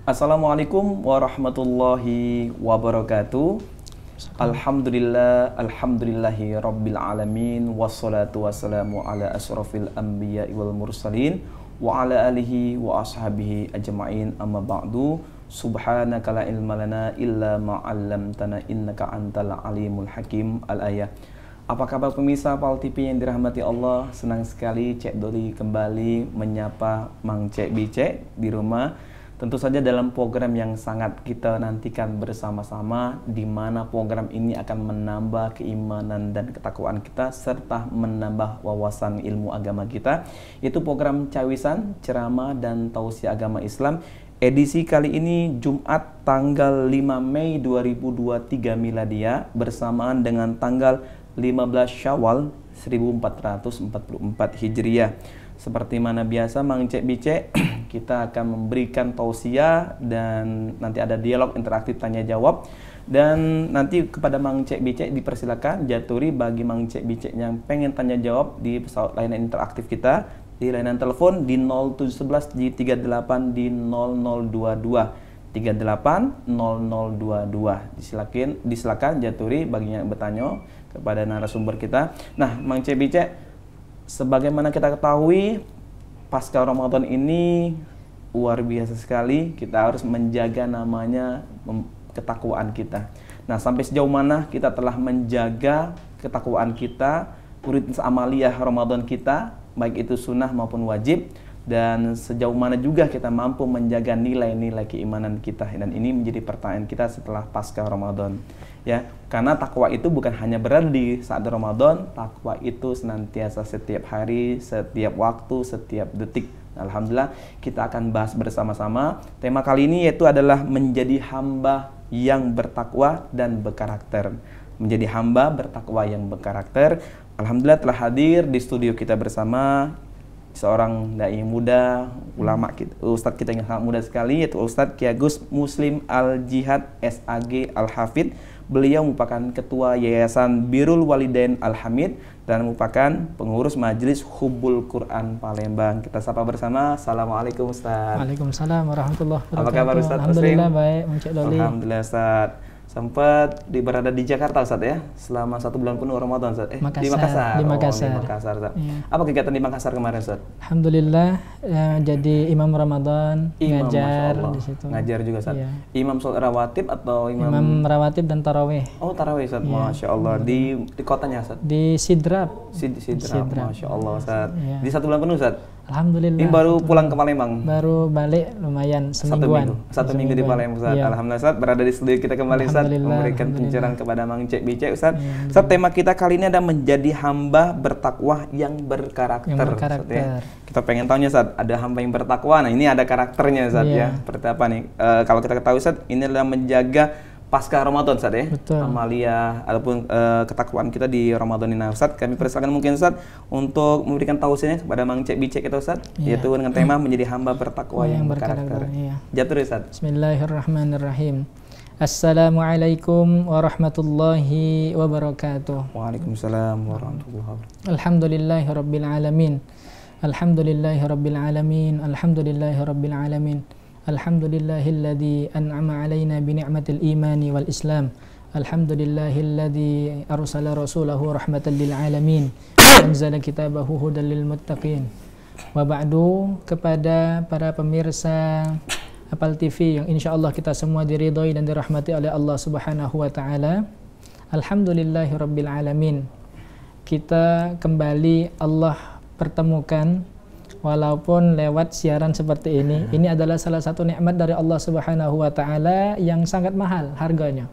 Assalamualaikum warahmatullahi wabarakatuh. Alhamdulillahi rabbil alamin. Wassalatu wassalamu ala asrafil anbiya wal mursalin wa ala alihi wa ashabihi ajma'in, amma ba'du. Subhanaka la ilma lana illa ma 'allamtana innaka antal alimul hakim. Al-ayah. Apa kabar pemirsa PAL TV yang dirahmati Allah? Senang sekali Cek Doli kembali menyapa Mang Cek Bicek di rumah. Tentu saja dalam program yang sangat kita nantikan bersama-sama, di mana program ini akan menambah keimanan dan ketakwaan kita serta menambah wawasan ilmu agama kita. Itu program Cawisan, Ceramah dan Tausiah Agama Islam. Edisi kali ini Jumat tanggal 5 Mei 2023 Miladia bersamaan dengan tanggal 15 Syawal 1444 Hijriah. Seperti mana biasa Mang Cek Bicek, kita akan memberikan tausiah dan nanti ada dialog interaktif tanya jawab. Dan nanti kepada Mang Cek Bicek dipersilakan jaturi bagi Mang Cek Bicek yang pengen tanya jawab di pesawat layanan interaktif kita di layanan telepon di 0711 di 38 di 0022 38 0022. Disilakan jaturi bagi yang bertanya kepada narasumber kita. Nah, Mang Cek Bicek, sebagaimana kita ketahui, pasca Ramadan ini luar biasa sekali. Kita harus menjaga namanya ketakwaan kita. Nah, sampai sejauh mana kita telah menjaga ketakwaan kita, rutinitas amaliyah Ramadan kita, baik itu sunnah maupun wajib, dan sejauh mana juga kita mampu menjaga nilai-nilai keimanan kita. Dan ini menjadi pertanyaan kita setelah pasca Ramadan. Ya, karena takwa itu bukan hanya berada di saat Ramadan, takwa itu senantiasa setiap hari, setiap waktu, setiap detik. Alhamdulillah, kita akan bahas bersama-sama. Tema kali ini yaitu adalah menjadi hamba yang bertakwa dan berkarakter. Menjadi hamba bertakwa yang berkarakter. Alhamdulillah telah hadir di studio kita bersama seorang dai muda, ulama kita, ustadz kita yang sangat muda sekali, yaitu Ustadz Ki Agus Muslim Al-Jihad SAG Al-Hafidh. Beliau merupakan Ketua Yayasan Birrul Walidain Al-Hamid dan merupakan pengurus Majelis Hubbul Quran Palembang. Kita sapa bersama. Assalamualaikum Ustaz. Waalaikumsalam warahmatullahi wabarakatuh. Apa kabar Ustaz? Alhamdulillah baik, Mang Cek Doli. Alhamdulillah Ustaz. Sempat berada di Jakarta Ustaz ya, selama 1 bulan penuh Ramadan Ustaz. Di Makassar. Di Makassar. Oh, di Makassar Ustaz. Iya. Apa kegiatan di Makassar kemarin Ustaz? Alhamdulillah jadi imam Ramadan, Imam, ngajar Masya Allah. di situ. Ngajar juga Ustaz. Iya. Imam sholat rawatib atau Imam rawatib dan tarawih. Oh, tarawih Ustaz. Iya. Masya Allah. Di kotanya Ustaz. Di Sidrap. Sidrap. Masya Allah Ustaz. Iya. Di 1 bulan penuh Ustaz. Alhamdulillah. Ini baru pulang ke Palembang. Baru balik lumayan semingguan. Satu minggu di Palembang Ustaz. Iya. Alhamdulillah Ustaz berada di studio kita kembali Ustaz, memberikan pencerahan kepada Mang Cek Bicek Ustaz. Ustaz, tema kita kali ini ada menjadi hamba bertakwa yang berkarakter. Ustaz, ya. Kita pengen tahunya Ustaz, ada hamba yang bertakwa. Nah, ini ada karakternya Ustaz ya. Seperti apa nih? Kalau kita ketahui Ustaz, ini adalah menjaga pasca Ramadan Ustaz ya. Betul. Amalia ataupun ketakwaan kita di Ramadan ini. Nah, Ustaz, kami persilakan mungkin Ustaz untuk memberikan tausiahnya kepada Mang Cek Bicek kita Ustaz, yaitu dengan tema menjadi hamba bertakwa yang berkarakter. Jatuh Ustaz. Bismillahirrahmanirrahim. Assalamualaikum warahmatullahi wabarakatuh. Waalaikumsalam warahmatullahi wabarakatuh. Alhamdulillahirabbil alamin. Alhamdulillahirabbil alamin. Alhamdulillahirabbil alamin. Alhamdulillahilladzi an'ama 'alaina bi ni'matil imani wal islam. Alhamdulillahilladzi arsala rasulahu rahmatan lil alamin. Anzala kitabahu hudal lil muttaqin. Wa ba'du, kepada para pemirsa PAL TV yang insyaallah kita semua diridhoi dan dirahmati oleh Allah Subhanahu wa taala. Alhamdulillahirabbil alamin. Kita kembali Allah pertemukan walaupun lewat siaran seperti ini. Ini adalah salah satu nikmat dari Allah Subhanahu wa taala yang sangat mahal harganya.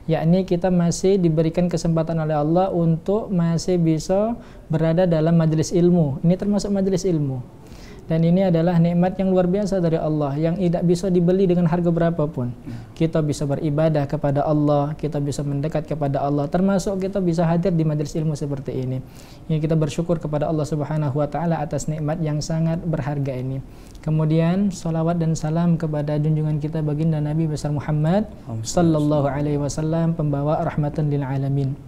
Yakni kita masih diberikan kesempatan oleh Allah untuk masih bisa berada dalam majelis ilmu. Ini termasuk majelis ilmu. Dan ini adalah nikmat yang luar biasa dari Allah yang tidak bisa dibeli dengan harga berapapun. Kita bisa beribadah kepada Allah, kita bisa mendekat kepada Allah, termasuk kita bisa hadir di majelis ilmu seperti ini. Ini kita bersyukur kepada Allah Subhanahu wa taala atas nikmat yang sangat berharga ini. Kemudian salawat dan salam kepada junjungan kita baginda Nabi besar Muhammad sallallahu alaihi wasallam, pembawa rahmatan lil alamin.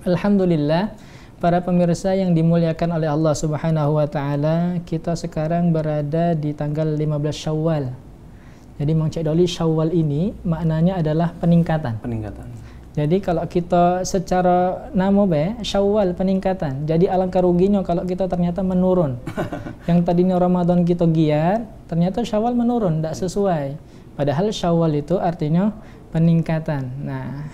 Alhamdulillah, para pemirsa yang dimuliakan oleh Allah Subhanahu wa taala, kita sekarang berada di tanggal 15 Syawal Jadi Mang Cik Doli, Syawal ini maknanya adalah peningkatan. Peningkatan. Jadi kalau kita secara nama Syawal peningkatan. Jadi alangkah ruginya kalau kita ternyata menurun. Yang tadinya Ramadan kita giat, ternyata Syawal menurun, tidak sesuai. Padahal Syawal itu artinya peningkatan. Nah,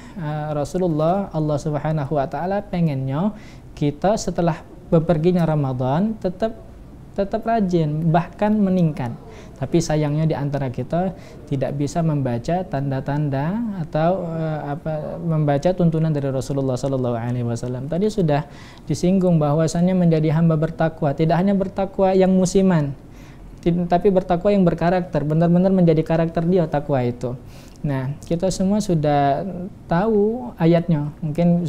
Rasulullah, Allah Subhanahu wa taala pengennya kita setelah beperginya Ramadan tetap rajin, bahkan meningkat. Tapi sayangnya di antara kita tidak bisa membaca tanda-tanda atau membaca tuntunan dari Rasulullah Sallallahu Alaihi Wasallam. Tadi sudah disinggung bahwasannya menjadi hamba bertakwa tidak hanya bertakwa yang musiman, tapi bertakwa yang berkarakter, benar-benar menjadi karakter dia takwa itu. Nah, kita semua sudah tahu ayatnya. Mungkin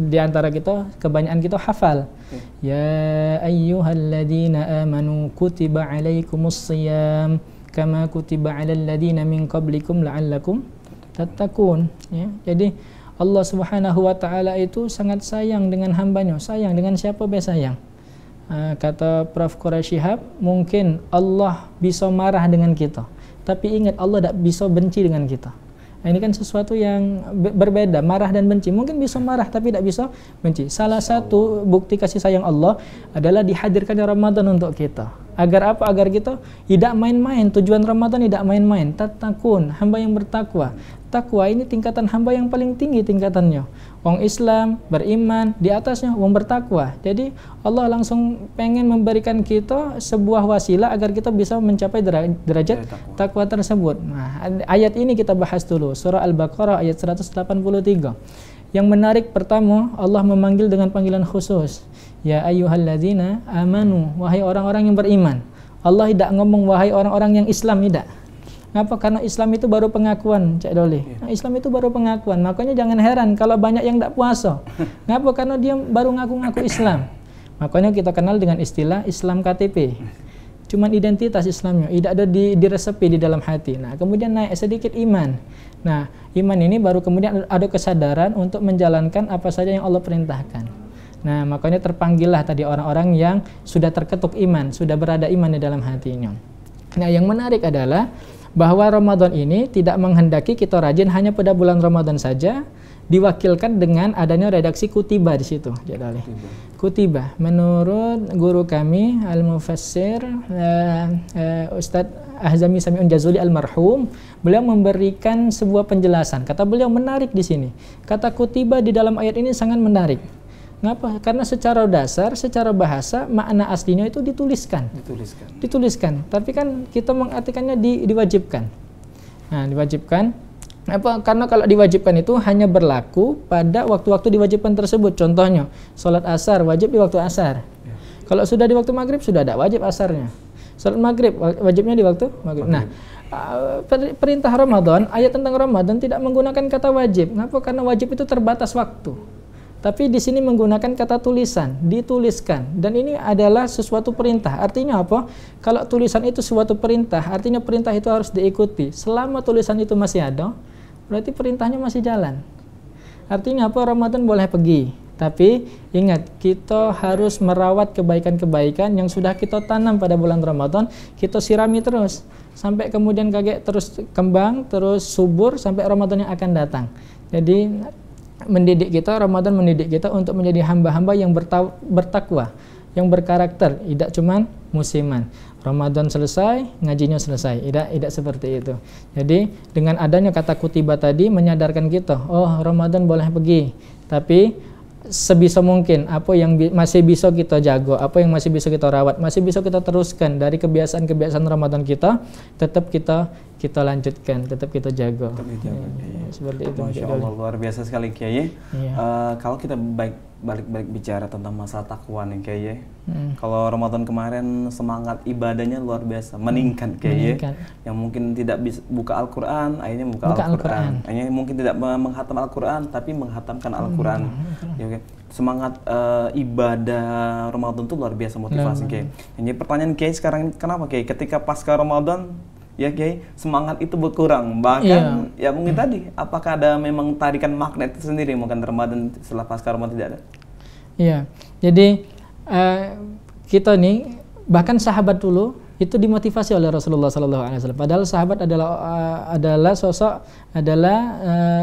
di antara kita, kebanyakan kita hafal. Ya ayyuhalladzina amanu kutiba alaikumusshiyam kama kutiba alal ladzina min qablikum la'allakum tattaqun. Ya, jadi Allah Subhanahu wa taala itu sangat sayang dengan hambanya. Sayang dengan siapa sayang? Kata Prof. Quraisyihab, mungkin Allah bisa marah dengan kita, tapi ingat Allah tidak bisa benci dengan kita. Nah, ini kan sesuatu yang berbeda, marah dan benci. Mungkin bisa marah tapi tidak bisa benci. Salah satu bukti kasih sayang Allah adalah dihadirkannya Ramadan untuk kita. Agar apa? Agar kita tidak main-main. Tujuan Ramadan tidak main-main. Tattaqun, hamba yang bertakwa. Takwa ini tingkatan hamba yang paling tinggi tingkatannya. Wong Islam beriman, di atasnya wong bertakwa. Jadi Allah langsung pengen memberikan kita sebuah wasilah agar kita bisa mencapai derajat takwa tersebut. Nah, ayat ini kita bahas dulu. Surah Al-Baqarah ayat 183. Yang menarik pertama, Allah memanggil dengan panggilan khusus. Ya ayyuhalladzina amanu, wahai orang-orang yang beriman. Allah tidak ngomong wahai orang-orang yang Islam, tidak. Ngapa? Karena Islam itu baru pengakuan, Cik Doli. Nah, Islam itu baru pengakuan. Makanya jangan heran kalau banyak yang tidak puasa. Ngapa? Karena dia baru ngaku-ngaku Islam. Makanya kita kenal dengan istilah Islam KTP. Cuman identitas Islamnya, tidak ada diresepi di dalam hati. Nah, kemudian naik sedikit iman. Nah, iman ini baru kemudian ada kesadaran untuk menjalankan apa saja yang Allah perintahkan. Nah, makanya terpanggillah tadi orang-orang yang sudah terketuk iman, sudah berada iman di dalam hatinya. Nah, yang menarik adalah bahwa Ramadan ini tidak menghendaki kita rajin hanya pada bulan Ramadan saja, diwakilkan dengan adanya redaksi kutiba di situ. Kutiba. Menurut guru kami Al-Mufassir Ustadz Ahzami Sami'un Jazuli Almarhum, beliau memberikan sebuah penjelasan. Kata beliau menarik di sini. Kata kutiba di dalam ayat ini sangat menarik. Ngapa? Karena secara dasar, secara bahasa, makna aslinya itu dituliskan. Tapi kan kita mengartikannya diwajibkan. Nah, diwajibkan. Apa? Karena kalau diwajibkan itu hanya berlaku pada waktu-waktu diwajibkan tersebut. Contohnya, sholat asar wajib di waktu asar. Kalau sudah di waktu maghrib, sudah ada wajib asarnya. Sholat maghrib, wajibnya di waktu maghrib. Nah, perintah Ramadan, ayat tentang Ramadan tidak menggunakan kata wajib. Ngapa? Karena wajib itu terbatas waktu. Tapi di sini menggunakan kata tulisan, dituliskan, dan ini adalah sesuatu perintah. Artinya apa? Kalau tulisan itu suatu perintah, artinya perintah itu harus diikuti. Selama tulisan itu masih ada, berarti perintahnya masih jalan. Artinya apa? Ramadan boleh pergi, tapi ingat, kita harus merawat kebaikan-kebaikan yang sudah kita tanam pada bulan Ramadan, kita sirami terus sampai kemudian terus kembang, terus subur sampai Ramadan yang akan datang. Jadi mendidik kita, Ramadan mendidik kita untuk menjadi hamba-hamba yang bertakwa, yang berkarakter, tidak cuman musiman. Ramadan selesai, ngajinya selesai, tidak seperti itu. Jadi dengan adanya kata kutiba tadi menyadarkan kita, oh Ramadan boleh pergi, tapi sebisa mungkin apa yang masih bisa kita jaga, apa yang masih bisa kita rawat, masih bisa kita teruskan dari kebiasaan-kebiasaan Ramadan kita, tetap kita lanjutkan, tetap kita jaga. Seperti itu. Masya Allah, luar biasa sekali Kiai. Kalau kita balik bicara tentang masa takwa nih Kiai, kalau Ramadan kemarin semangat ibadahnya luar biasa, meningkat Kiai. Yang mungkin tidak bisa buka Al-Quran, akhirnya buka Al-Quran. Akhirnya mungkin tidak menghatam Al-Quran, tapi menghatamkan Al-Quran. Semangat ibadah Ramadan itu luar biasa motivasi Kiai. Jadi pertanyaan Kiai sekarang, kenapa Kiai ketika pasca Ramadan ya Kiai, semangat itu berkurang, bahkan ya mungkin tadi, apakah ada memang tarikan magnet sendiri mungkin Ramadan setelah pasca Ramadan tidak ada? Iya, jadi kita nih bahkan sahabat dulu itu dimotivasi oleh Rasulullah SAW. Padahal sahabat adalah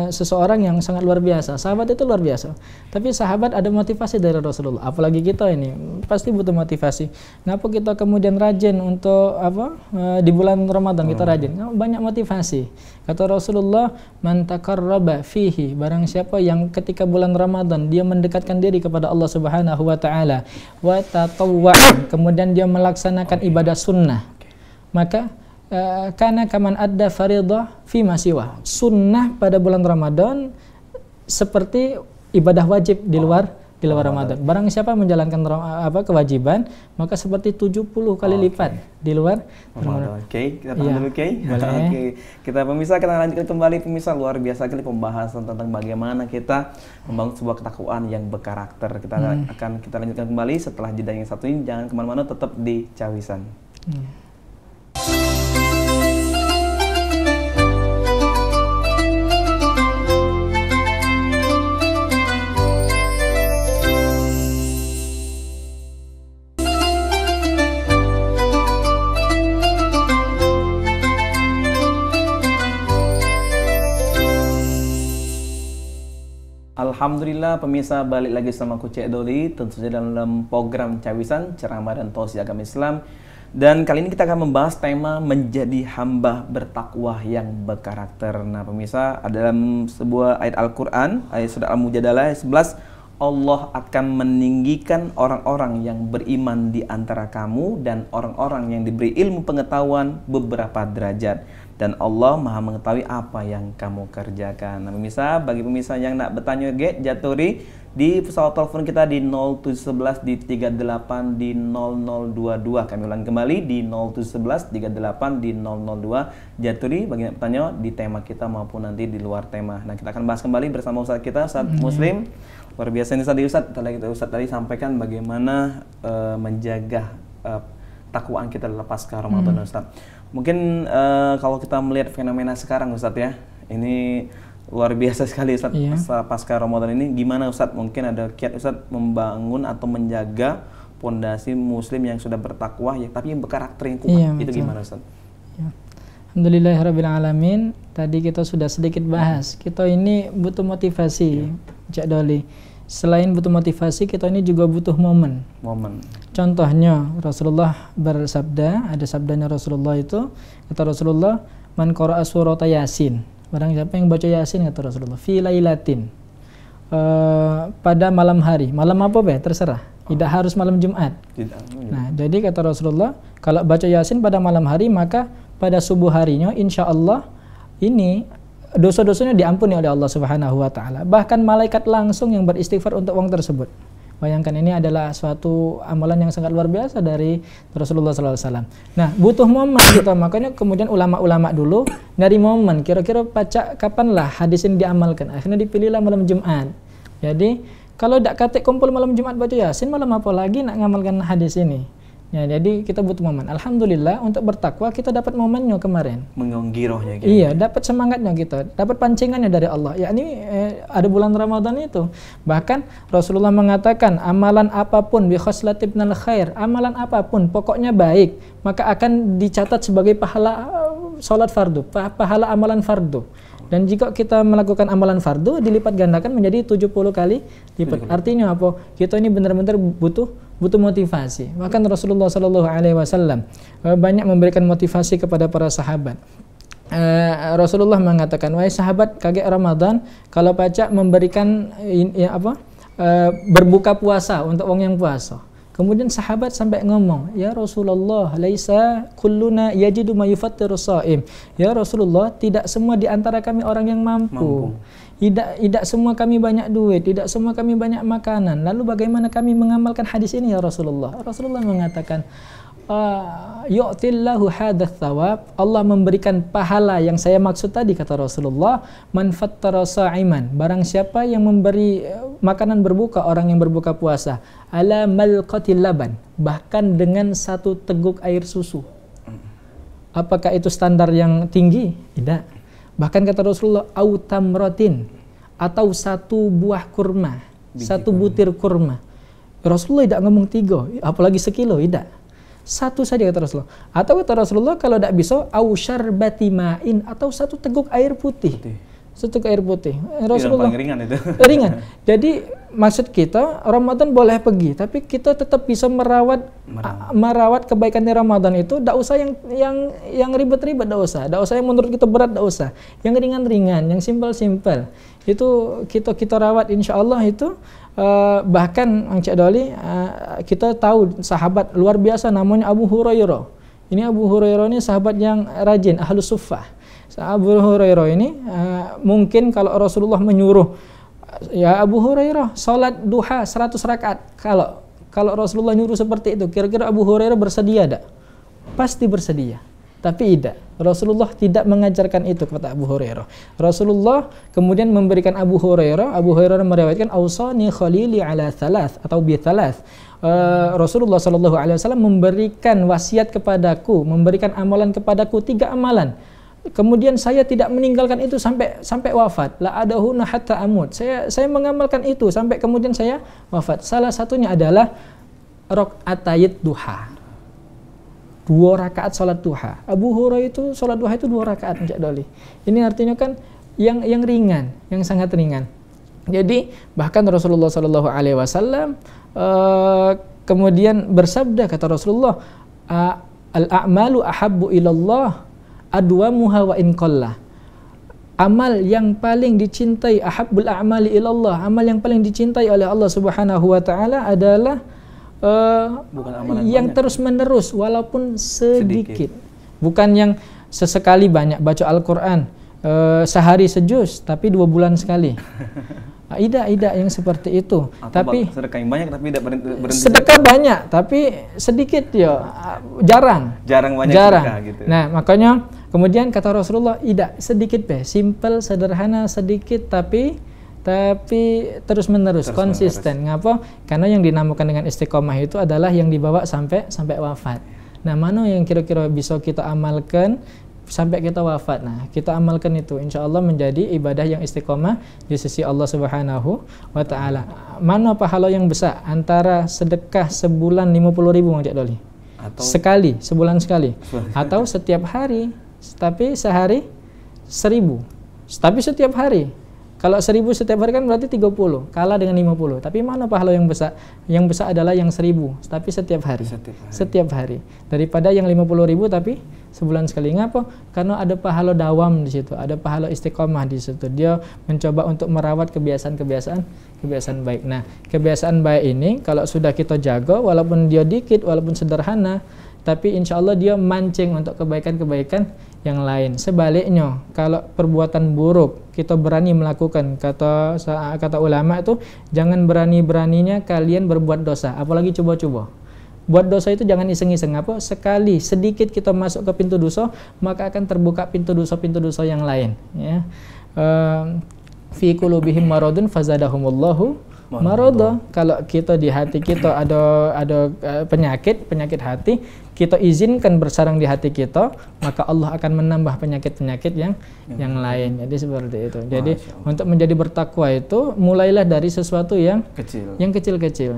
seseorang yang sangat luar biasa. Sahabat itu luar biasa. Tapi sahabat ada motivasi dari Rasulullah. Apalagi kita ini pasti butuh motivasi. Ngapa kita kemudian rajin untuk di bulan Ramadan kita rajin? Banyak motivasi. Kata Rasulullah, man taqarraba fihi, barang siapa yang ketika bulan Ramadan dia mendekatkan diri kepada Allah Subhanahu wa taala, wa tatawwa, kemudian dia melaksanakan ibadah sunnah, maka kana kaman adda faridah fi ma siwa. Sunnah pada bulan Ramadan seperti ibadah wajib di luar Ramadan. Barang siapa menjalankan kewajiban, maka seperti 70 kali lipat di luar Ramadan. Oke, kita tahan dulu, Oke. Kita pemirsa, kita lanjutkan kembali pemirsa. Luar biasa kali pembahasan tentang bagaimana kita membangun sebuah ketakwaan yang berkarakter. Kita lanjutkan kembali setelah jeda yang satu ini. Jangan kemana-mana, tetap di Cawisan. Alhamdulillah pemirsa, balik lagi sama aku Cek Doli, tentu saja dalam program Cawisan, ceramah dan tausiah agama Islam. Dan kali ini kita akan membahas tema menjadi hamba bertakwa yang berkarakter. Nah pemirsa, dalam sebuah ayat Al-Quran, ayat surat Al-Mujadalah ayat 11, Allah akan meninggikan orang-orang yang beriman di antara kamu dan orang-orang yang diberi ilmu pengetahuan beberapa derajat. Dan Allah Maha mengetahui apa yang kamu kerjakan. Nah pemirsa, bagi pemirsa yang nak bertanya jaturi di pesawat telepon kita di 0711 di 38 di 0022. Kami ulang kembali di 0711 38 di 002. Jaturi bagi yang bertanya di tema kita maupun nanti di luar tema. Nah kita akan bahas kembali bersama Ustaz kita, Ustaz Muslim. Luar biasa ini tadi Ustaz tadi sampaikan bagaimana menjaga takwaan kita lepas ke Ramadan, Ustaz. Mungkin kalau kita melihat fenomena sekarang, Ustaz ya, ini luar biasa sekali, Ustaz. Pasca Ramadan ini gimana, Ustaz? Mungkin ada kiat, Ustaz, membangun atau menjaga pondasi Muslim yang sudah bertakwa, ya, tapi yang berkarakter yang kuat. Itu gimana, Ustaz? Alhamdulillahirabbil alamin. Tadi kita sudah sedikit bahas. Kita ini butuh motivasi, Cak Doli. Selain butuh motivasi, kita ini juga butuh momen. Contohnya Rasulullah bersabda, ada sabdanya Rasulullah itu, kata Rasulullah, man qara'a surata Yasin, barang siapa yang baca Yasin, kata Rasulullah, fi lailatin, pada malam hari. Malam apa terserah, tidak harus malam Jumat. Nah, jadi kata Rasulullah, kalau baca Yasin pada malam hari, maka pada subuh harinya insya Allah ini dosa-dosanya diampuni oleh Allah Subhanahu wa taala. Bahkan malaikat langsung yang beristighfar untuk orang tersebut. Bayangkan, ini adalah suatu amalan yang sangat luar biasa dari Rasulullah SAW. Nah, butuh momen kita. Makanya kemudian ulama-ulama dulu dari momen, kira-kira kapanlah hadis ini diamalkan. Akhirnya dipilihlah malam Jumat. Jadi, kalau tidak katik kumpul malam Jumat baca Yasin, malam apa lagi nak ngamalkan hadis ini? Ya, jadi kita butuh momen. Alhamdulillah untuk bertakwa kita dapat momennya kemarin. Menggirohnya gitu. Iya, dapat semangatnya kita, dapat pancingannya dari Allah. Yakni ada bulan Ramadan itu. Bahkan Rasulullah mengatakan, amalan apapun bi khoslatin minal khair, amalan apapun pokoknya baik, maka akan dicatat sebagai pahala salat fardu, pahala amalan fardu. Dan jika kita melakukan amalan fardu dilipat gandakan menjadi 70 kali lipat. Artinya apa? Kita ini benar-benar butuh motivasi. Bahkan Rasulullah SAW banyak memberikan motivasi kepada para sahabat. Rasulullah mengatakan, wahai sahabat, kaget Ramadan kalau baca memberikan berbuka puasa untuk orang yang puasa. Kemudian sahabat sampai ngomong, ya Rasulullah, laisa kulluna yajidu ma yufattiru shaim. Ya Rasulullah, tidak semua di antara kami orang yang mampu. Tidak semua kami banyak duit, tidak semua kami banyak makanan. Lalu bagaimana kami mengamalkan hadis ini ya Rasulullah? Rasulullah mengatakan, yu'tillahu hadzal thawab, Allah memberikan pahala yang saya maksud tadi, kata Rasulullah, man fattara sha'iman, barang siapa yang memberi makanan berbuka orang yang berbuka puasa, ala malqatil laban, bahkan dengan satu teguk air susu. Apakah itu standar yang tinggi? Tidak. Bahkan kata Rasulullah, au tamratin, atau satu buah kurma, satu butir kurma. Rasulullah tidak ngomong 3, apalagi sekilo, tidak. Satu saja kata Rasulullah. Atau kata Rasulullah kalau tidak bisa au syarbati ma'in, atau satu teguk air putih. Satu teguk air putih. Rasulullah paling ringan itu. Ringan. Jadi maksud kita Ramadan boleh pergi, tapi kita tetap bisa merawat kebaikan di Ramadan itu. Tidak usah yang ribet-ribet, tidak usah yang menurut kita berat, tidak usah. Yang ringan-ringan, yang simpel-simpel itu kita rawat, insya Allah itu. Bahkan Cik Doli, kita tahu sahabat luar biasa namanya Abu Hurairah. Ini Abu Hurairah ini sahabat yang rajin, ahlus suffah. Abu Hurairah ini mungkin kalau Rasulullah menyuruh, ya Abu Hurairah salat duha 100 rakaat, kalau Rasulullah nyuruh seperti itu, kira-kira Abu Hurairah bersedia tidak? Pasti bersedia. Tapi tidak, Rasulullah tidak mengajarkan itu kata Abu Hurairah. Rasulullah kemudian memberikan Abu Hurairah meriwayatkan ausani khalili ala thalath atau bi thalath. Rasulullah SAW memberikan wasiat kepadaku, memberikan amalan kepadaku 3 amalan. Kemudian saya tidak meninggalkan itu sampai wafat. La adahuna hatta amut. Saya mengamalkan itu sampai kemudian saya wafat. Salah satunya adalah rakaatayit duha. 2 rakaat salat duha. Abu Hurairah itu salat duha itu 2 rakaat, Cik Doli. Ini artinya kan yang ringan, yang sangat ringan. Jadi bahkan Rasulullah SAW kemudian bersabda, kata Rasulullah, al-a'malu ahabbu ilallah adwamuha wa in qalla. Amal yang paling dicintai, ahabbul a'mali ilallah, amal yang paling dicintai oleh Allah Subhanahu wa taala adalah yang terus-menerus walaupun sedikit. Bukan yang sesekali banyak baca Al-Qur'an, sehari sejuz tapi 2 bulan sekali. Tidak yang seperti itu. Atau tapi sedekah yang banyak tapi tidak berhenti. Sedekah banyak tapi sedikit ya, jarang banyak sedekah gitu. Nah, makanya kemudian kata Rasulullah, tidak sedikit simple, sederhana, sedikit tapi terus menerus konsisten. Ngapa? Karena yang dinamakan dengan istiqomah itu adalah yang dibawa sampai wafat. Nah, mana yang kira-kira bisa kita amalkan sampai kita wafat? Nah, kita amalkan itu, insya Allah menjadi ibadah yang istiqomah di sisi Allah Subhanahu wa ta'ala. Mana pahala yang besar antara sedekah sebulan 50.000 Cik Doli? Atau sebulan sekali, atau setiap hari, tapi sehari 1.000, tapi setiap hari. Kalau 1.000 setiap hari kan berarti 30, kalah dengan 50. Tapi mana pahala yang besar? Yang besar adalah yang 1.000, tapi setiap hari. Daripada yang 50.000 tapi sebulan sekali. Ngapa? Karena ada pahala dawam di situ, ada pahala istiqomah di situ. Dia mencoba untuk merawat kebiasaan baik. Nah, kebiasaan baik ini kalau sudah kita jaga, walaupun dia dikit, walaupun sederhana, tapi insya Allah dia mancing untuk kebaikan-kebaikan yang lain. Sebaliknya, kalau perbuatan buruk kita berani melakukan, kata ulama itu, jangan berani-beraninya kalian berbuat dosa, apalagi coba-coba. Buat dosa itu jangan iseng-iseng. Apa? Sekali sedikit kita masuk ke pintu dosa, maka akan terbuka pintu dosa yang lain. Ya. Fi qulubihim maradun fazadahumullahu marada. Kalau kita di hati kita ada penyakit hati, kita izinkan bersarang di hati kita, maka Allah akan menambah penyakit-penyakit yang lain. Jadi seperti itu. Jadi untuk menjadi bertakwa itu mulailah dari sesuatu yang kecil-kecil,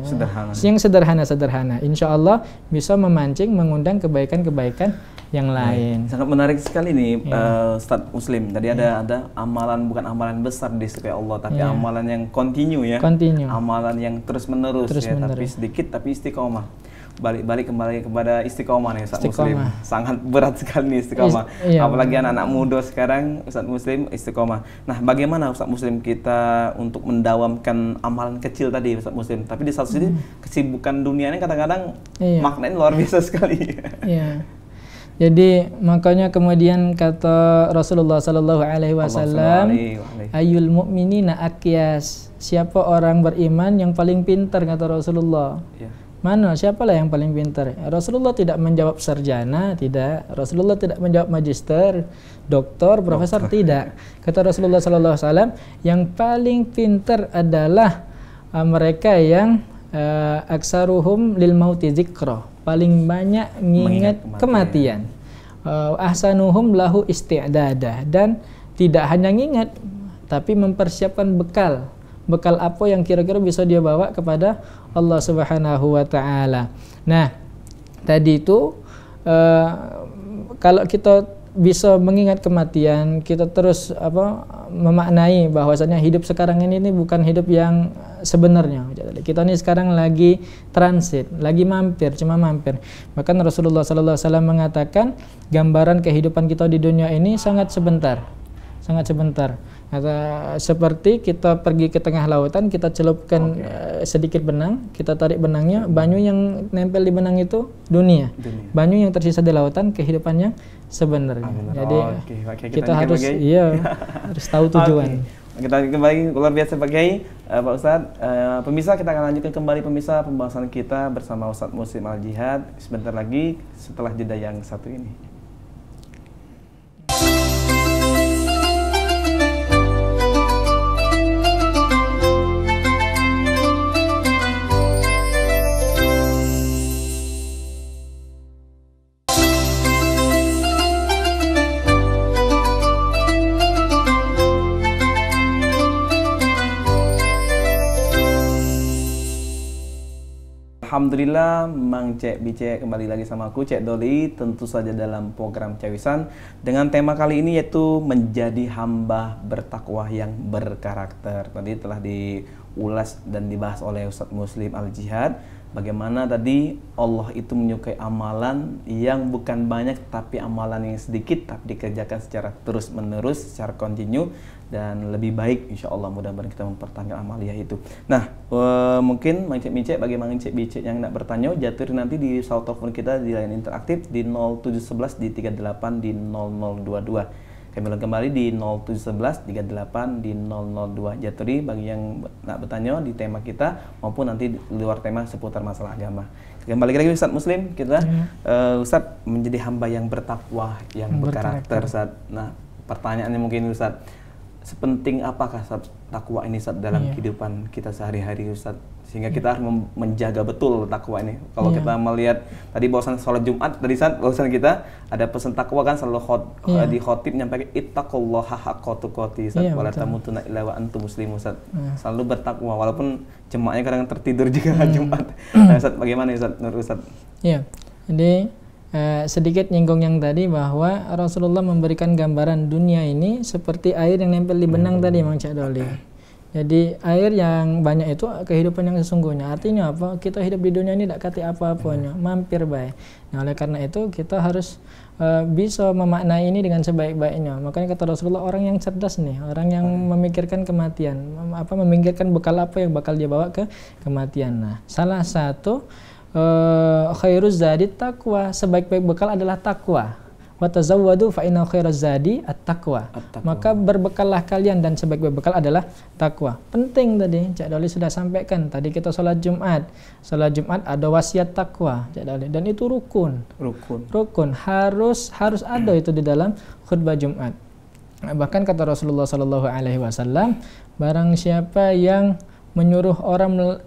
yang sederhana. Insya Allah bisa memancing, mengundang kebaikan-kebaikan yang lain. Sangat menarik sekali nih, Ustadz Muslim. Tadi ada amalan, bukan amalan besar di sisi Allah, tapi amalan yang continue ya. Amalan yang terus-menerus ya, tapi sedikit tapi istiqomah. Balik kembali kepada istiqomah nih Ustadz Muslim. Sangat berat sekali nih istiqomah. Apalagi anak-anak muda sekarang, Ustadz Muslim, istiqomah. Nah, bagaimana Ustadz Muslim kita untuk mendawamkan amalan kecil tadi Ustadz Muslim? Tapi di satu sisi kesibukan dunianya kadang-kadang maknanya luar biasa sekali. Jadi makanya kemudian kata Rasulullah sallallahu alaihi wasallam, ayyul mu'minina aqyas, siapa orang beriman yang paling pintar, kata Rasulullah. Mana? Siapalah yang paling pintar? Rasulullah tidak menjawab sarjana, tidak. Rasulullah tidak menjawab magister, doktor, profesor, tidak. Kata Rasulullah sallallahu alaihi wasallam, yang paling pintar adalah mereka yang aksaruhum lil mauti dzikra, paling banyak mengingat kematian. Ahsanuhum lahu isti'dada, dan tidak hanya ngingat tapi mempersiapkan bekal apa yang kira-kira bisa dia bawa kepada Allah Subhanahu wa taala. Nah, tadi itu kalau kita bisa mengingat kematian, kita terus memaknai bahwasanya hidup sekarang ini bukan hidup yang sebenarnya. Kita ini sekarang lagi transit, lagi mampir, cuma mampir. Bahkan Rasulullah SAW mengatakan gambaran kehidupan kita di dunia ini sangat sebentar, sangat sebentar. Seperti kita pergi ke tengah lautan, kita celupkan sedikit benang, kita tarik benangnya, banyu yang nempel di benang itu dunia. Banyu yang tersisa di lautan kehidupannya sebenarnya. Jadi kita harus harus tahu tujuan. Kita kembali luar biasa Pak Kiai, Pak Ustadz. Pemirsa, kita akan lanjutkan kembali pemirsa pembahasan kita bersama Ustadz Muslim Al-Jihad sebentar lagi setelah jeda yang satu ini. Alhamdulillah, Mang Cek Bicek kembali lagi sama aku, Cek Doli, tentu saja dalam program Cawisan dengan tema kali ini yaitu menjadi hamba bertakwa yang berkarakter. Tadi telah diulas dan dibahas oleh Ustadz Muslim Al-Jihad, bagaimana tadi Allah itu menyukai amalan yang bukan banyak tapi amalan yang sedikit tapi dikerjakan secara terus menerus, secara kontinu dan lebih baik, insya Allah mudah-mudahan kita mempertahankan amaliyah itu. Nah, mungkin Mang Cek Bicek, bagi Mang Cek Bicek yang nak bertanya, jatuh nanti di saldo telepon kita di line interaktif di 0711 di 38 di 0022. Kami ulang kembali di 0711 38 di 002. Jaturi bagi yang nak bertanya di tema kita maupun nanti di luar tema seputar masalah agama. Kembali lagi Ustadz Muslim kita, Ustadz menjadi hamba yang bertakwa, yang berkarakter. Ustadz. Nah, pertanyaannya mungkin Ustadz, sepenting apakah takwa ini Ustadz dalam kehidupan kita sehari-hari Ustadz? Sehingga kita harus menjaga betul takwa ini. Kalau kita melihat tadi bahwasan sholat Jumat, tadi saat bahwasan kita ada pesan takwa kan selalu di khotib nyampaikan ittaqullaha haqqa tuqatih wala tamutunna illa wa antum muslimun. Selalu bertakwa walaupun jemaahnya kadang tertidur juga Jumat. Nah, Ustadz, bagaimana Ustadz menurut Ustadz? Iya. Jadi sedikit nyinggung yang tadi bahwa Rasulullah memberikan gambaran dunia ini seperti air yang nempel di benang tadi Mang Cak Doli. Jadi air yang banyak itu kehidupan yang sesungguhnya. Artinya apa? Kita hidup di dunia ini tidak kati apa-apanya, mampir baik. Nah, oleh karena itu kita harus bisa memaknai ini dengan sebaik-baiknya. Makanya kata Rasulullah, orang yang cerdas nih, orang yang memikirkan kematian, memikirkan bekal apa yang bakal dia bawa ke kematian. Nah, salah satu khairuz zadi taqwa, sebaik-baik bekal adalah takwa. Wa tazawwadu fa inna khairaz zadi at-taqwa. Maka berbekallah kalian dan sebaik-baik bekal adalah takwa. Penting tadi Cak Doli sudah sampaikan. Tadi kita sholat Jumat. Sholat Jumat ada wasiat takwa, Cak Doli, dan itu rukun. Rukun harus ada itu di dalam khutbah Jumat. Bahkan kata Rasulullah SAW, barang siapa yang menyuruh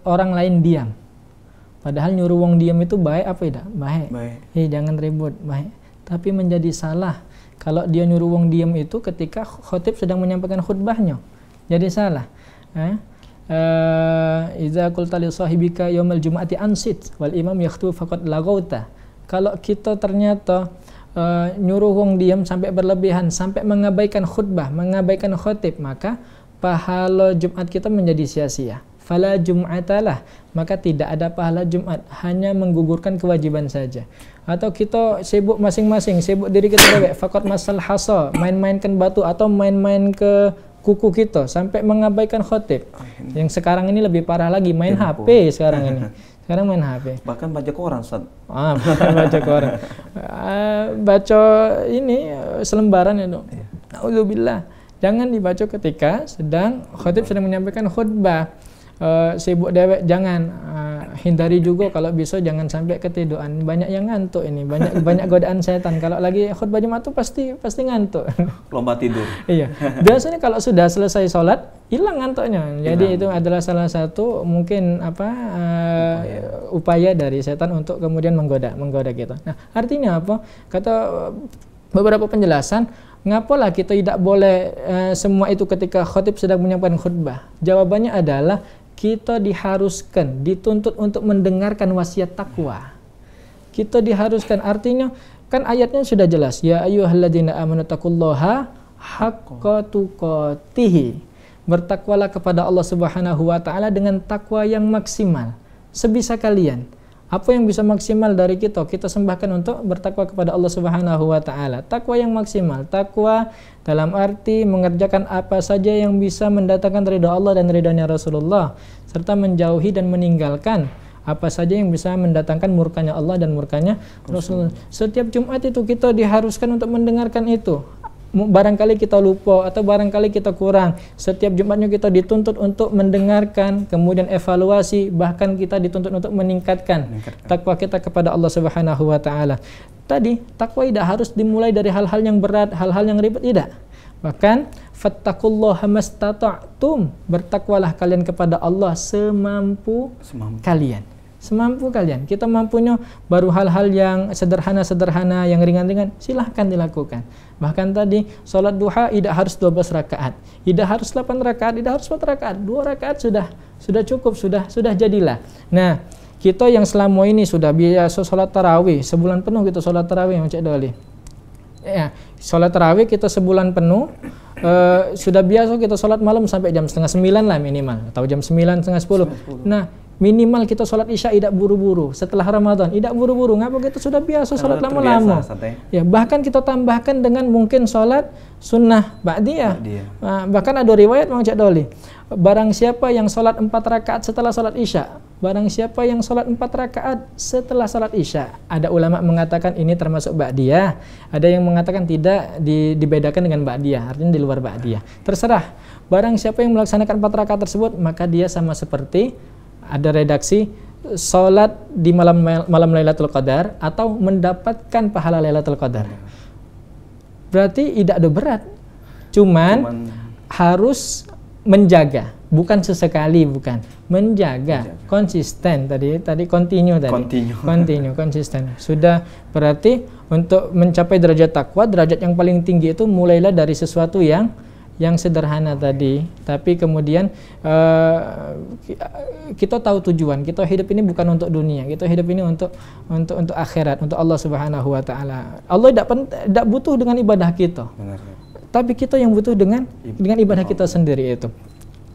orang lain diam, padahal nyuruh wong diam itu baik apa tidak? Baik. Jangan ribut, baik. Tapi menjadi salah kalau dia nyuruh wong diam itu ketika khotib sedang menyampaikan khutbahnya. Jadi salah. Idza qulta li sahibika yaumal jum'ati ansit wal imam yakhutub faqad laghauta. Kalau kita ternyata nyuruh wong diam sampai berlebihan, sampai mengabaikan khutbah, mengabaikan khotib, maka pahala Jumat kita menjadi sia-sia. Fala jum'atalah, maka tidak ada pahala Jumat, hanya menggugurkan kewajiban saja. Atau kita sibuk masing-masing, sibuk diri kita dewek, faqad masal hasa, main-mainkan batu atau main-main ke kuku kita sampai mengabaikan khotib. Yang sekarang ini lebih parah lagi, main HP sekarang ini. Sekarang main HP. Bahkan baca koran, Ustaz. Baca koran. Baca ini selembaran itu. Nauzubillah. Jangan dibaca ketika sedang khotib sedang menyampaikan khutbah. Sibuk dewek jangan, hindari juga kalau bisa jangan sampai ketiduran. Banyak yang ngantuk ini, banyak godaan setan. Kalau lagi khutbah Jumat tuh pasti ngantuk. Lomba tidur. Iya. Biasanya kalau sudah selesai sholat hilang ngantuknya. Jadi itu adalah salah satu mungkin upaya dari setan untuk kemudian menggoda kita. Nah, artinya apa? Kata beberapa penjelasan, ngapalah kita tidak boleh semua itu ketika khotib sedang menyampaikan khutbah? Jawabannya adalah kita diharuskan, dituntut untuk mendengarkan wasiat takwa. Kita diharuskan, artinya kan ayatnya sudah jelas, ya ayyuhalladzina amanu taqullaha haqqa tuqatih. Bertakwalah kepada Allah Subhanahu wa taala dengan takwa yang maksimal sebisa kalian. Apa yang bisa maksimal dari kita sembahkan untuk bertakwa kepada Allah Subhanahu wa taala. Takwa yang maksimal, takwa dalam arti mengerjakan apa saja yang bisa mendatangkan ridha Allah dan ridhanya Rasulullah, serta menjauhi dan meninggalkan apa saja yang bisa mendatangkan murkanya Allah dan murkanya Rasulullah. Setiap Jumat itu kita diharuskan untuk mendengarkan itu. Barangkali kita lupa atau barangkali kita kurang, setiap Jumatnya kita dituntut untuk mendengarkan, kemudian evaluasi, bahkan kita dituntut untuk meningkatkan takwa kita kepada Allah Subhanahu wa taala. Tadi takwa tidak harus dimulai dari hal-hal yang berat, hal-hal yang ribet, tidak. Bahkan fattaqullaha mastata'tum, bertakwalah kalian kepada Allah semampu kalian. Semampu kalian. Kita mampunya baru hal-hal yang sederhana-sederhana, yang ringan-ringan, silahkan dilakukan. Bahkan tadi sholat duha tidak harus 12 rakaat, tidak harus 8 rakaat, tidak harus 4 rakaat, 2 rakaat sudah cukup, sudah jadilah. Nah, kita yang selama ini sudah biasa sholat tarawih, sebulan penuh kita sholat tarawih, Cik Doli. Ya, sholat tarawih kita sebulan penuh, sudah biasa kita sholat malam sampai jam 8:30 lah minimal, atau jam 9, setengah 10. Nah, minimal kita sholat isya tidak buru-buru setelah Ramadan, tidak buru-buru. Ngapa kita sudah biasa sholat lama-lama. Ya, bahkan kita tambahkan dengan mungkin sholat sunnah ba'diyah. Bahkan ada riwayat Mang Cik Doli, barang siapa yang sholat 4 rakaat setelah sholat isya, barang siapa yang sholat 4 rakaat setelah sholat isya, ada ulama mengatakan ini termasuk ba'diyah, ada yang mengatakan tidak, dibedakan dengan ba'diyah, artinya di luar ba'diyah. Terserah. Barang siapa yang melaksanakan 4 rakaat tersebut, maka dia sama seperti, ada redaksi, sholat di malam Lailatul Qadar atau mendapatkan pahala Lailatul Qadar. Berarti tidak ada berat, cuman harus menjaga, bukan sesekali, bukan menjaga. Konsisten tadi continue, konsisten. Sudah, berarti untuk mencapai derajat takwa, derajat yang paling tinggi itu mulailah dari sesuatu yang sederhana tadi, tapi kemudian kita tahu tujuan, kita hidup ini bukan untuk dunia, kita hidup ini untuk akhirat, untuk Allah Subhanahu wa taala. Allah tidak butuh dengan ibadah kita. Benar. Tapi kita yang butuh dengan ibadah kita sendiri itu.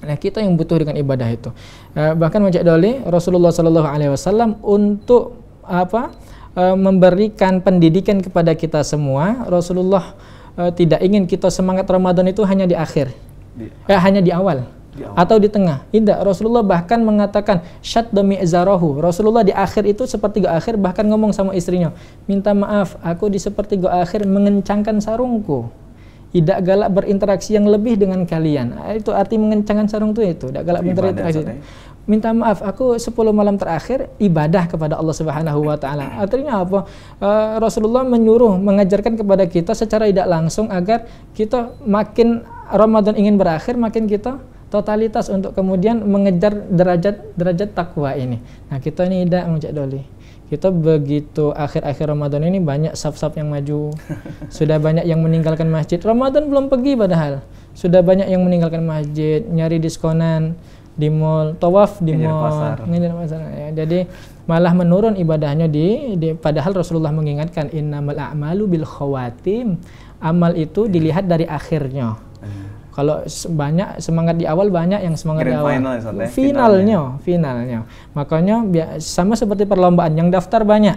Nah, kita yang butuh dengan ibadah itu. Bahkan Cik Doli, Rasulullah sallallahu alaihi wasallam untuk memberikan pendidikan kepada kita semua, Rasulullah tidak ingin kita semangat Ramadan itu hanya di akhir, hanya di awal atau di tengah. Tidak, Rasulullah bahkan mengatakan syadda mi'zarahu. Rasulullah di akhir itu sepertiga akhir bahkan ngomong sama istrinya, minta maaf, aku di sepertiga akhir mengencangkan sarungku, tidak galak berinteraksi yang lebih dengan kalian. Itu arti mengencangkan sarung itu tidak galak berinteraksi. Minta maaf, aku 10 malam terakhir ibadah kepada Allah Subhanahu wa taala. Artinya apa? Rasulullah menyuruh, mengajarkan kepada kita secara tidak langsung agar kita makin Ramadan ingin berakhir, makin kita totalitas untuk kemudian mengejar derajat takwa ini. Nah, kita ini tidak Cik Doli. Kita begitu akhir-akhir Ramadan ini banyak saf-saf yang maju. Sudah banyak yang meninggalkan masjid. Ramadan belum pergi padahal. Sudah banyak yang meninggalkan masjid, nyari diskonan di mall, tawaf di mall, ya. Jadi malah menurun ibadahnya padahal Rasulullah mengingatkan innamal a'malu bil khawatim. Amal itu dilihat dari akhirnya. Kalau banyak semangat di awal, banyak yang semangat di awal. Finalnya. Makanya sama seperti perlombaan, yang daftar banyak,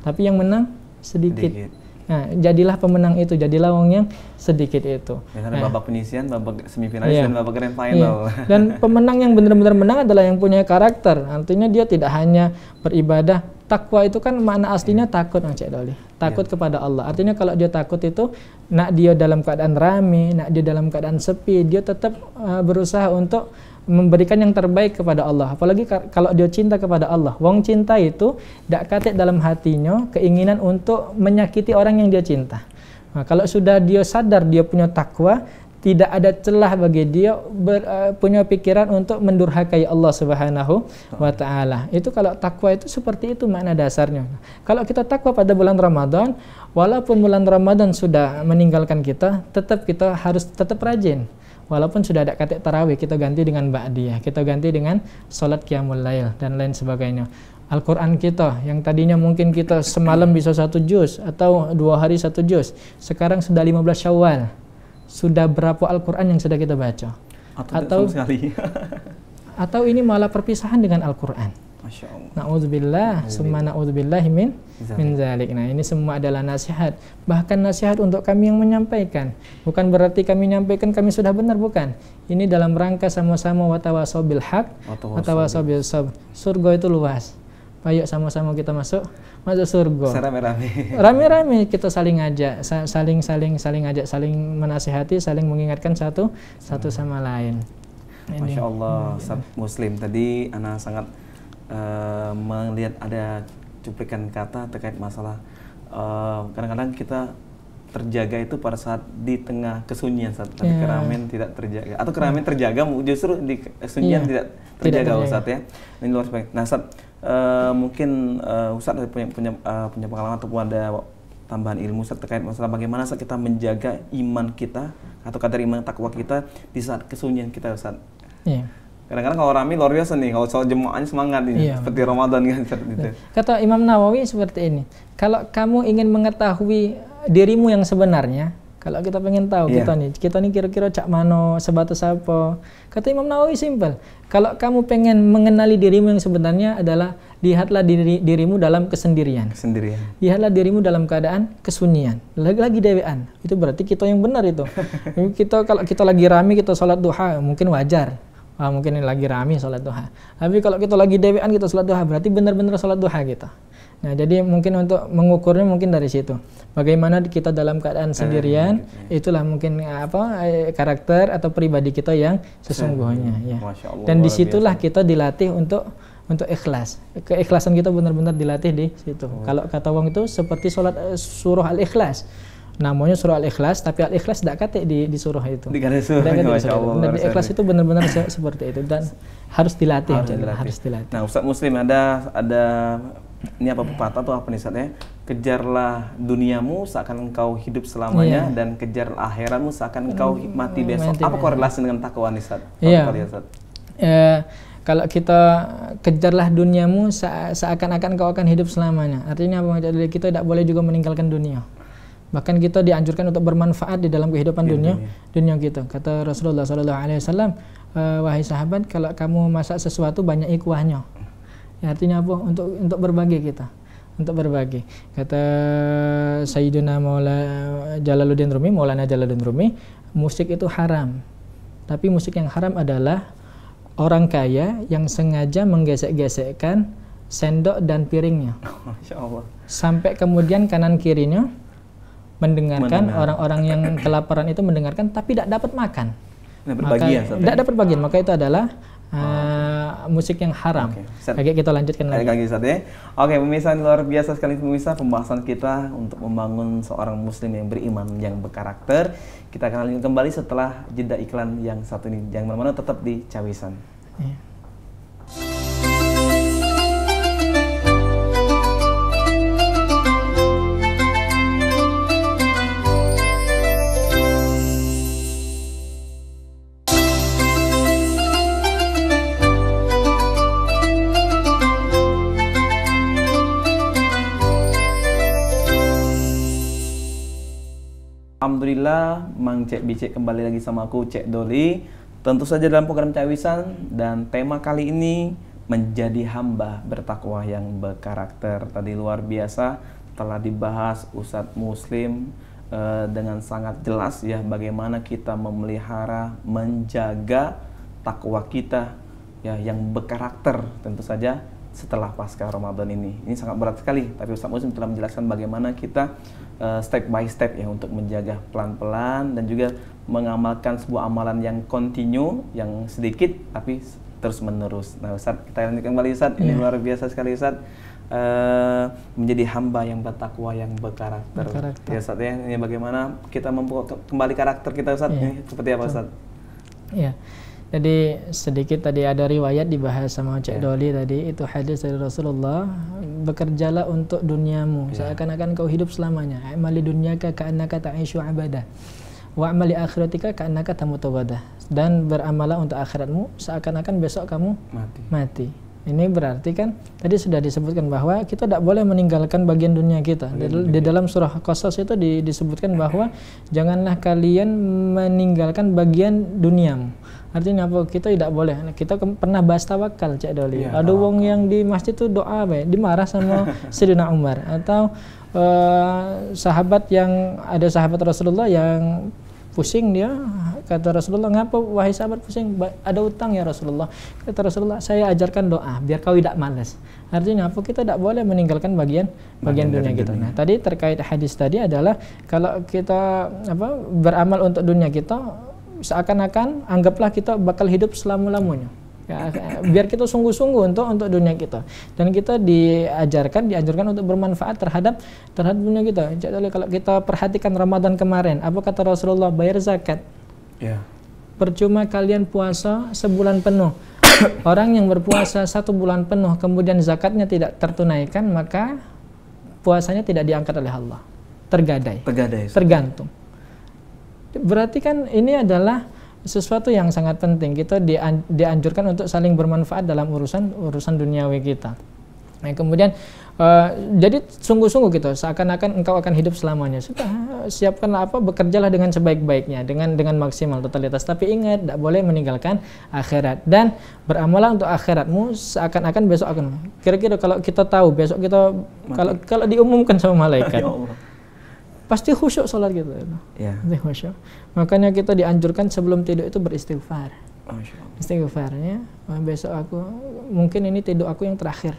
tapi yang menang sedikit. Nah, jadilah pemenang itu, jadilah orang yang sedikit itu. Misalnya babak penyisian, babak semifinalis, dan babak grand final. Dan pemenang yang benar-benar menang adalah yang punya karakter. Artinya dia tidak hanya beribadah. Takwa itu kan makna aslinya takut, Cik Doli. Takut kepada Allah. Artinya kalau dia takut itu, nak dia dalam keadaan rame, nak dia dalam keadaan sepi, dia tetap berusaha untuk memberikan yang terbaik kepada Allah. Apalagi kalau dia cinta kepada Allah. Wong cinta itu tidak katik dalam hatinya keinginan untuk menyakiti orang yang dia cinta. Nah, kalau sudah dia sadar dia punya takwa, tidak ada celah bagi dia punya pikiran untuk mendurhakai Allah Subhanahu wa taala. Itu kalau takwa itu seperti itu makna dasarnya. Kalau kita takwa pada bulan Ramadan, walaupun bulan Ramadan sudah meninggalkan kita harus tetap rajin. Walaupun sudah ada katik tarawih, kita ganti dengan ba'diyah, kita ganti dengan sholat qiyamul lail dan lain sebagainya. Al-Quran kita yang tadinya mungkin kita semalam bisa 1 juz atau 2 hari 1 juz, sekarang sudah 15 Syawal, sudah berapa Al-Quran yang sudah kita baca? Atau sekali. Atau ini malah perpisahan dengan Al-Quran. Masya Allah. Na'udzubillah, summa na'udzubillahi min zalik. Nah, ini semua adalah nasihat. Bahkan nasihat untuk kami yang menyampaikan. Bukan berarti kami menyampaikan kami sudah benar, bukan. Ini dalam rangka sama-sama watawasau bil haq, watawasau bil sabr. Surga itu luas. Ayo sama-sama kita masuk surga. Rame-rame kita saling ajak, saling ajak, saling menasihati, saling mengingatkan satu sama lain. Masya Allah, Ustaz Muslim tadi Ana sangat melihat ada cuplikan kata terkait masalah kadang-kadang kita terjaga itu pada saat di tengah kesunyian, tapi keramaian tidak terjaga, atau keramaian terjaga justru di kesunyian tidak terjaga, Ustaz ya. Ini luar biasa. Nah, Ustaz, mungkin Ustaz punya pengalaman ataupun ada tambahan ilmu Ustaz terkait masalah bagaimana Ustaz kita menjaga iman kita atau kadar iman takwa kita di saat kesunyian kita, Ustaz. Iya. Kadang-kadang kalau rame luar biasa nih, kalau soal jemaahnya semangat nih, seperti Ramadan kan gitu. Kata Imam Nawawi seperti ini, kalau kamu ingin mengetahui dirimu yang sebenarnya, kalau kita pengen tahu kita nih kira-kira cak mano, sebatas apa, kata Imam Nawawi simpel, kalau kamu pengen mengenali dirimu yang sebenarnya adalah lihatlah dirimu dalam kesendirian. Lihatlah dirimu dalam keadaan kesunyian, lagi dewean, itu berarti kita yang benar itu. Kalau kita lagi rame kita sholat duha mungkin wajar. Mungkin ini lagi rame sholat duha. Tapi kalau kita lagi dewean kita sholat duha, berarti benar-benar sholat duha kita. Nah, jadi mungkin untuk mengukurnya mungkin dari situ. Bagaimana kita dalam keadaan sendirian, itulah mungkin karakter atau pribadi kita yang sesungguhnya. Ya. Dan disitulah kita dilatih untuk ikhlas. Keikhlasan kita benar-benar dilatih di situ. Kalau kata wong itu seperti sholat surah Al-Ikhlas. Namanya surah Al-Ikhlas, tapi Al-Ikhlas tidak kate di surah itu. Al-Ikhlas itu benar-benar seperti itu dan harus dilatih. Harus dilatih. Nah, Ustaz Muslim ada ini apa pepatah atau apa nih Ustaz ya? Kejarlah duniamu seakan engkau hidup selamanya dan kejar akhiratmu seakan engkau mati besok. Apa korelasi dengan takwa nih Ustaz? Kalau kita kejarlah duniamu seakan-akan kau akan hidup selamanya. Artinya apa? Kita tidak boleh juga meninggalkan dunia. Bahkan kita dianjurkan untuk bermanfaat di dalam kehidupan dunia kita. Kata Rasulullah SAW, wahai sahabat, kalau kamu masak sesuatu banyak kuahnya. Ya, artinya apa? Untuk berbagi kita. Untuk berbagi. Kata Sayyidina Maulana Jalaluddin Rumi, musik itu haram. Tapi musik yang haram adalah orang kaya yang sengaja menggesek-gesekkan sendok dan piringnya. Masya Allah. Sampai kemudian kanan kirinya mendengarkan orang-orang yang kelaparan itu mendengarkan tapi tidak dapat makan. Tidak dapat bagian, maka itu adalah musik yang haram. Oke, kita lanjutkan lagi. Oke, pemirsa, luar biasa sekali pemirsa pembahasan kita untuk membangun seorang muslim yang beriman, yang berkarakter. Kita akan lanjutkan kembali setelah jeda iklan yang satu ini. Jangan kemana-mana, tetap di Cawisan. Alhamdulillah, Mang Cek Bicek kembali lagi sama aku, Cek Doli. Tentu saja dalam program Cawisan, dan tema kali ini menjadi hamba bertakwa yang berkarakter. Tadi luar biasa telah dibahas Ustadz Muslim dengan sangat jelas ya, bagaimana kita memelihara, menjaga takwa kita ya yang berkarakter tentu saja setelah pasca Ramadan ini. Ini sangat berat sekali, tapi Ustadz Muslim telah menjelaskan bagaimana kita step by step ya untuk menjaga pelan-pelan dan juga mengamalkan sebuah amalan yang kontinu, yang sedikit tapi terus menerus. Nah Ustadz, kita lanjutkan kembali Ustadz. Ini luar biasa sekali Ustadz, menjadi hamba yang bertakwa, yang berkarakter. Ya Ustadz ya, ini bagaimana kita membawa kembali karakter kita Ustadz, ini seperti apa Ustadz? Iya. Jadi sedikit tadi ada riwayat dibahas sama Cek Doli tadi, itu hadis dari Rasulullah, bekerjalah untuk duniamu seakan-akan kau hidup selamanya. Amali dunyaka ka'annaka ta'ishu abada wa amali akhiratika ka'annaka tamutu ghadah. Dan beramalah untuk akhiratmu seakan-akan besok kamu mati. Ini berarti kan tadi sudah disebutkan bahwa kita tidak boleh meninggalkan bagian dunia kita. Di dalam surah Qasas itu disebutkan bahwa janganlah kalian meninggalkan bagian duniamu. Artinya apa? Kita tidak boleh. Kita pernah bahas tawakal, Cak Doli. Ya, Ada wong yang di masjid itu doa, dimarah sama Sayyidina Umar, atau sahabat yang ada sahabat Rasulullah yang pusing dia, kata Rasulullah, ngapa wahai sahabat pusing? Ada utang ya Rasulullah. Kata Rasulullah, saya ajarkan doa biar kau tidak malas. Artinya apa? Kita tidak boleh meninggalkan bagian dunia kita. Nah, tadi terkait hadis tadi adalah kalau kita beramal untuk dunia kita, seakan-akan anggaplah kita bakal hidup selama-lamanya. Ya, biar kita sungguh-sungguh untuk dunia kita, dan kita diajarkan untuk bermanfaat terhadap dunia kita. Jadi kalau kita perhatikan Ramadan kemarin, apa kata Rasulullah? Bayar zakat. Ya. Percuma kalian puasa sebulan penuh. Orang yang berpuasa 1 bulan penuh kemudian zakatnya tidak tertunaikan, maka puasanya tidak diangkat oleh Allah. Tergadai. Tergantung. Berarti kan ini adalah sesuatu yang sangat penting. Kita dianjurkan untuk saling bermanfaat dalam urusan duniawi kita. Nah, kemudian jadi sungguh-sungguh gitu, seakan-akan engkau akan hidup selamanya. Sudah, siapkanlah bekerjalah dengan sebaik-baiknya, dengan maksimal totalitas. Tapi ingat, tidak boleh meninggalkan akhirat, dan beramallah untuk akhiratmu seakan-akan besok akan. Kira-kira kalau kita tahu besok kita kalau diumumkan sama malaikat, pasti khusyuk sholat gitu. Ya. Khusyuk. Makanya kita dianjurkan sebelum tidur itu beristighfar. Istighfarnya, besok mungkin ini tidur aku yang terakhir.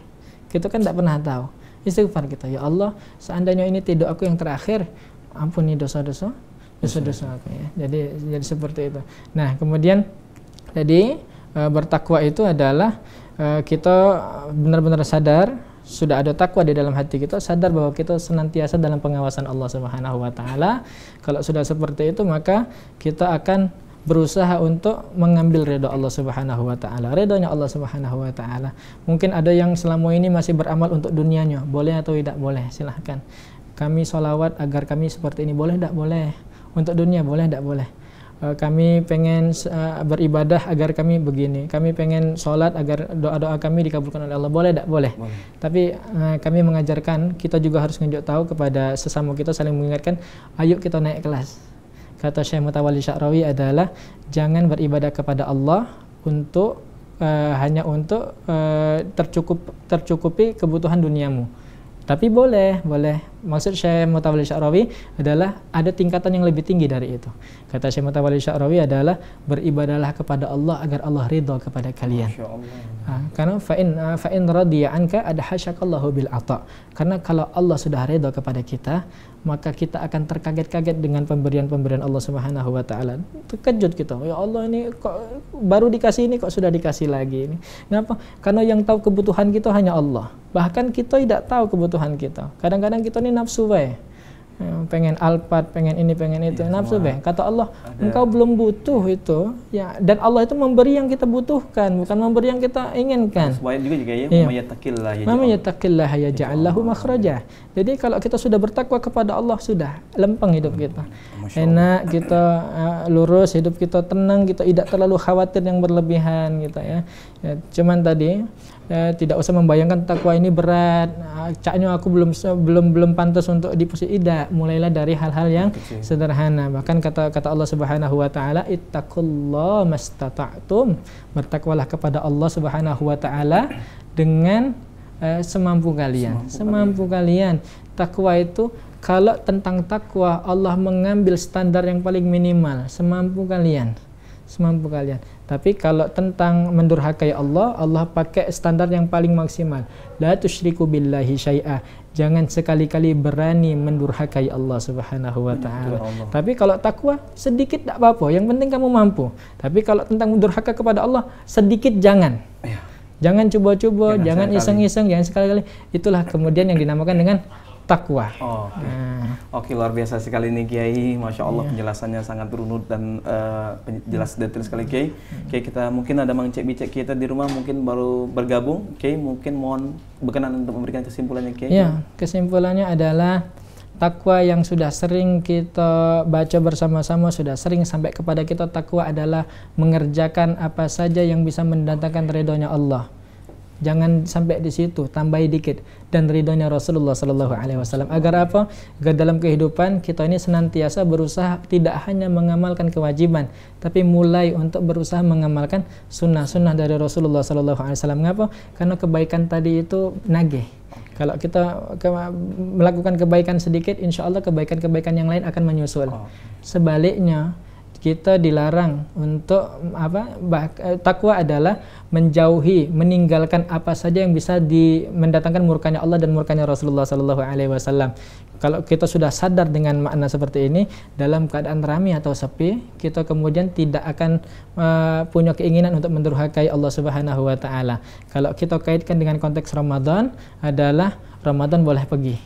Kita kan tidak pernah tahu. Istighfar kita, ya Allah, seandainya ini tidur aku yang terakhir, ampuni dosa-dosa aku ya. Jadi seperti itu. Nah, kemudian tadi bertakwa itu adalah kita benar-benar sadar, sudah ada takwa di dalam hati kita, sadar bahwa kita senantiasa dalam pengawasan Allah Subhanahu wa taala. Kalau sudah seperti itu, maka kita akan berusaha untuk mengambil ridha Allah Subhanahu wa taala, ridhonya Allah Subhanahu wa taala. Mungkin ada yang selama ini masih beramal untuk dunianya, boleh atau tidak boleh, silahkan. Kami sholawat agar kami seperti ini, boleh tidak boleh? Untuk dunia boleh tidak boleh? Kami pengen beribadah agar kami begini, kami pengen sholat agar doa-doa kami dikabulkan oleh Allah, boleh tidak boleh? Tapi kami mengajarkan, kita juga harus tunjuk tahu kepada sesama kita, saling mengingatkan, ayo kita naik kelas. Kata Syekh Mutawalli Sya'rawi adalah jangan beribadah kepada Allah untuk hanya untuk tercukupi kebutuhan duniamu. Tapi boleh. Maksud Syekh Mutawalli Sya'rawi adalah ada tingkatan yang lebih tinggi dari itu. Kata Syekh Mutawalli Sya'rawi adalah beribadahlah kepada Allah agar Allah ridha kepada kalian. Karena fa'in radiya anka adhasyakallahu bil ata. Karena kalau Allah sudah ridha kepada kita, maka kita akan terkaget-kaget dengan pemberian-pemberian Allah Subhanahu wa taala. Terkejut kita. Ya Allah, ini kok baru dikasih, ini kok sudah dikasih lagi ini. Kenapa? Karena yang tahu kebutuhan kita hanya Allah. Bahkan kita tidak tahu kebutuhan kita. Kadang-kadang kita ini nafsu bae. Pengen Alphard, pengen ini, pengen itu, nafsu bae. Kata Allah, engkau belum butuh itu, ya. Dan Allah itu memberi yang kita butuhkan, bukan memberi yang kita inginkan. Sesuai juga ya, Mayattaqillah yaj'al lahu makhraja. Jadi kalau kita sudah bertakwa kepada Allah, sudah lempeng hidup kita. Enak kita, lurus, hidup kita tenang, kita tidak terlalu khawatir yang berlebihan gitu ya. Cuman tadi tidak usah membayangkan takwa ini berat, caknya aku belum pantas untuk dipuji. Tidak, mulailah dari hal-hal yang sederhana. Bahkan kata Allah Subhanahu wa taala, ittaqullaha mastata'tum, bertakwalah kepada Allah Subhanahu wa taala dengan semampu kalian. Semampu kalian. Takwa itu, kalau tentang takwa Allah mengambil standar yang paling minimal, semampu kalian. Tapi kalau tentang mendurhakai Allah, Allah pakai standar yang paling maksimal. La tusyriku billahi syai'a. Jangan sekali-kali berani mendurhakai Allah Subhanahu wa taala. Tapi kalau takwa sedikit tidak apa-apa, yang penting kamu mampu. Tapi kalau tentang mendurhaka kepada Allah, sedikit jangan. Jangan coba-coba, jangan iseng-iseng, jangan sekali-kali. Itulah kemudian yang dinamakan dengan takwa. Oke, luar biasa sekali nih Kiai, Masya Allah, penjelasannya sangat runut dan jelas detail sekali Kiai. Kiai, kita mungkin ada Mang Cek Bicek kita di rumah mungkin baru bergabung. Kiai mungkin mohon berkenan untuk memberikan kesimpulannya Kiai. Ya, kesimpulannya adalah takwa yang sudah sering kita baca bersama-sama, sudah sering sampai kepada kita. Takwa adalah mengerjakan apa saja yang bisa mendatangkan ridhonya Allah. Jangan sampai di situ, tambahi dikit. Dan ridhonya Rasulullah Sallallahu Alaihi Wasallam. Agar apa? Agar dalam kehidupan kita ini senantiasa berusaha tidak hanya mengamalkan kewajiban, tapi mulai untuk berusaha mengamalkan sunnah-sunnah dari Rasulullah Sallallahu Alaihi Wasallam. Ngapa? Karena kebaikan tadi itu nagih. Kalau kita melakukan kebaikan sedikit, insya Allah kebaikan-kebaikan yang lain akan menyusul. Sebaliknya, kita dilarang untuk takwa adalah menjauhi, meninggalkan apa saja yang bisa mendatangkan murkanya Allah dan murkanya Rasulullah Sallallahu Alaihi Wasallam. Kalau kita sudah sadar dengan makna seperti ini, dalam keadaan ramai atau sepi, kita kemudian tidak akan punya keinginan untuk mendurhakai Allah Subhanahu Wa Taala. Kalau kita kaitkan dengan konteks Ramadan, adalah Ramadan boleh pergi,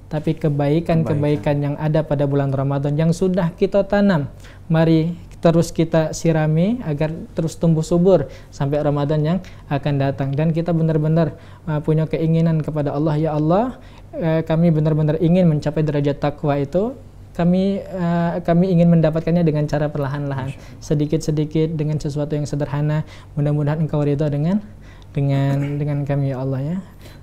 tapi kebaikan-kebaikan yang ada pada bulan Ramadan yang sudah kita tanam, mari terus kita sirami agar terus tumbuh subur sampai Ramadan yang akan datang. Dan kita benar-benar punya keinginan kepada Allah, ya Allah, kami benar-benar ingin mencapai derajat takwa itu. Kami ingin mendapatkannya dengan cara perlahan-lahan, sedikit-sedikit, dengan sesuatu yang sederhana. Mudah-mudahan Engkau ridha dengan kami, ya Allah, ya.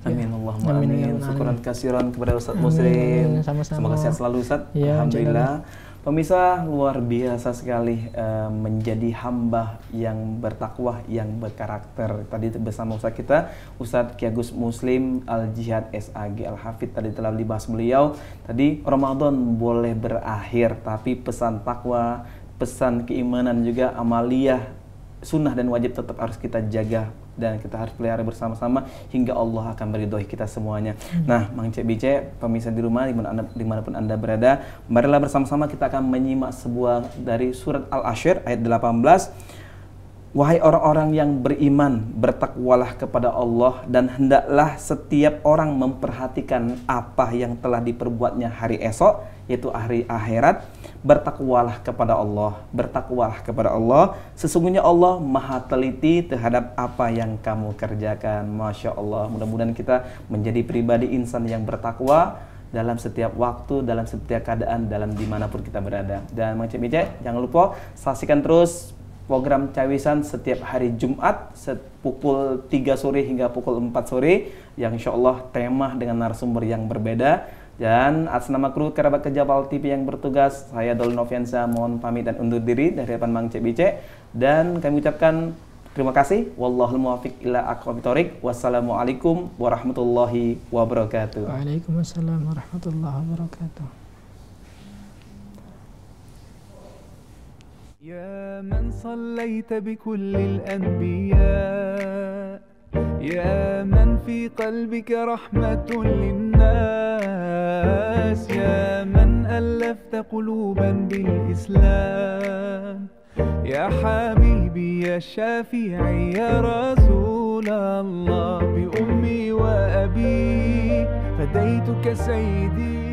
Amin, Allahumma amin. Syukuran kasiran kepada Ustaz Muslim. Semoga sehat selalu, Ustaz. Ya, alhamdulillah. Pemirsa, luar biasa sekali menjadi hamba yang bertakwa, yang berkarakter. Tadi bersama Ustaz kita, Ustaz Ki Agus Muslim Al-Jihad SAG Al-Hafidh, tadi telah dibahas beliau. Tadi Ramadan boleh berakhir, tapi pesan takwa, pesan keimanan juga amaliyah, sunnah dan wajib tetap harus kita jaga dan kita harus pelihara bersama-sama hingga Allah akan meridhoi kita semuanya. Nah, Mang Cek Bice, pemirsa di rumah dimanapun anda berada, marilah bersama-sama kita akan menyimak sebuah dari surat Al-Asyr ayat 18. Wahai orang-orang yang beriman, bertakwalah kepada Allah dan hendaklah setiap orang memperhatikan apa yang telah diperbuatnya hari esok, yaitu hari akhirat. Bertakwalah kepada Allah, bertakwalah kepada Allah. Sesungguhnya Allah maha teliti terhadap apa yang kamu kerjakan. Masya Allah, mudah-mudahan kita menjadi pribadi insan yang bertakwa dalam setiap waktu, dalam setiap keadaan, dalam dimanapun kita berada. Dan Mang Cek Bice, jangan lupa saksikan terus program Cawisan setiap hari Jumat pukul 3 sore hingga pukul 4 sore yang insya Allah tema dengan narasumber yang berbeda. Dan atas nama kru kerabat kerja PAL TV yang bertugas, saya Dol Noviansa mohon pamit dan undur diri dari hadapan Mang Cek Bice, dan kami ucapkan terima kasih. Wallahul muwaffiq ila aqwamit thoriq. Wassalamualaikum warahmatullahi wabarakatuh. Waalaikumsalam warahmatullahi wabarakatuh. يا من صليت بكل الأنبياء، يا من في قلبك رحمة للناس، يا من ألفت قلوبا بالإسلام، يا حبيبي يا شافعي يا رسول الله، بأمي وأبي فديتك سيدي.